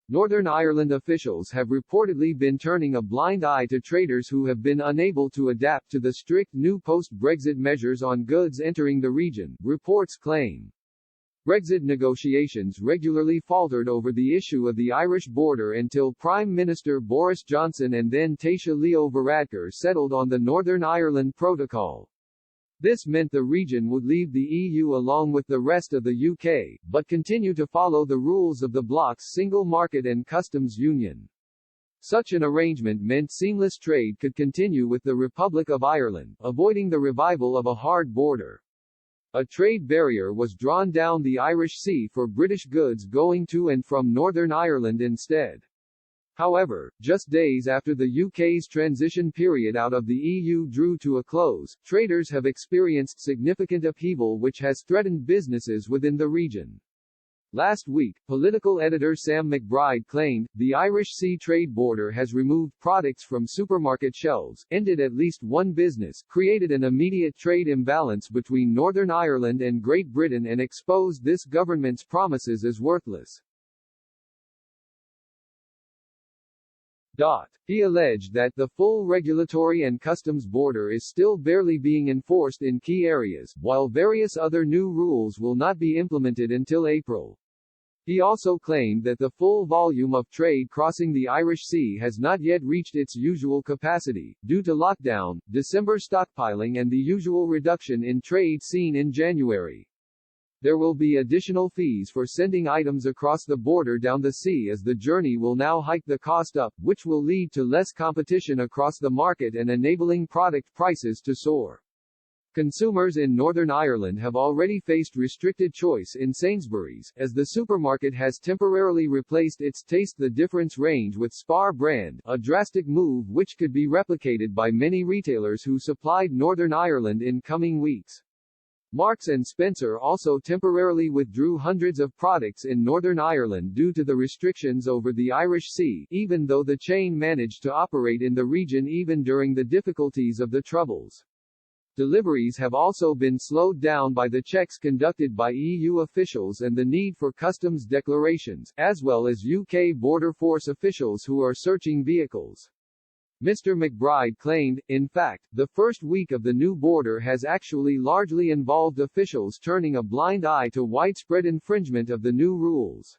Northern Ireland officials have reportedly been turning a blind eye to traders who have been unable to adapt to the strict new post-Brexit measures on goods entering the region, reports claim. Brexit negotiations regularly faltered over the issue of the Irish border until Prime Minister Boris Johnson and then Taoiseach Leo Varadkar settled on the Northern Ireland Protocol. This meant the region would leave the EU along with the rest of the UK, but continue to follow the rules of the bloc's single market and customs union. Such an arrangement meant seamless trade could continue with the Republic of Ireland, avoiding the revival of a hard border. A trade barrier was drawn down the Irish Sea for British goods going to and from Northern Ireland instead. However, just days after the UK's transition period out of the EU drew to a close, traders have experienced significant upheaval which has threatened businesses within the region. Last week, political editor Sam McBride claimed, the Irish Sea trade border has removed products from supermarket shelves, ended at least one business, created an immediate trade imbalance between Northern Ireland and Great Britain and exposed this government's promises as worthless. He alleged that the full regulatory and customs border is still barely being enforced in key areas, while various other new rules will not be implemented until April. He also claimed that the full volume of trade crossing the Irish Sea has not yet reached its usual capacity, due to lockdown, December stockpiling and the usual reduction in trade seen in January. There will be additional fees for sending items across the border down the sea as the journey will now hike the cost up, which will lead to less competition across the market and enabling product prices to soar. Consumers in Northern Ireland have already faced restricted choice in Sainsbury's, as the supermarket has temporarily replaced its Taste the Difference range with Spar brand, a drastic move which could be replicated by many retailers who supplied Northern Ireland in coming weeks. Marks & Spencer also temporarily withdrew hundreds of products in Northern Ireland due to the restrictions over the Irish Sea, even though the chain managed to operate in the region even during the difficulties of the Troubles. Deliveries have also been slowed down by the checks conducted by EU officials and the need for customs declarations, as well as UK Border Force officials who are searching vehicles. Mr. McBride claimed, in fact, the first week of the new border has actually largely involved officials turning a blind eye to widespread infringement of the new rules.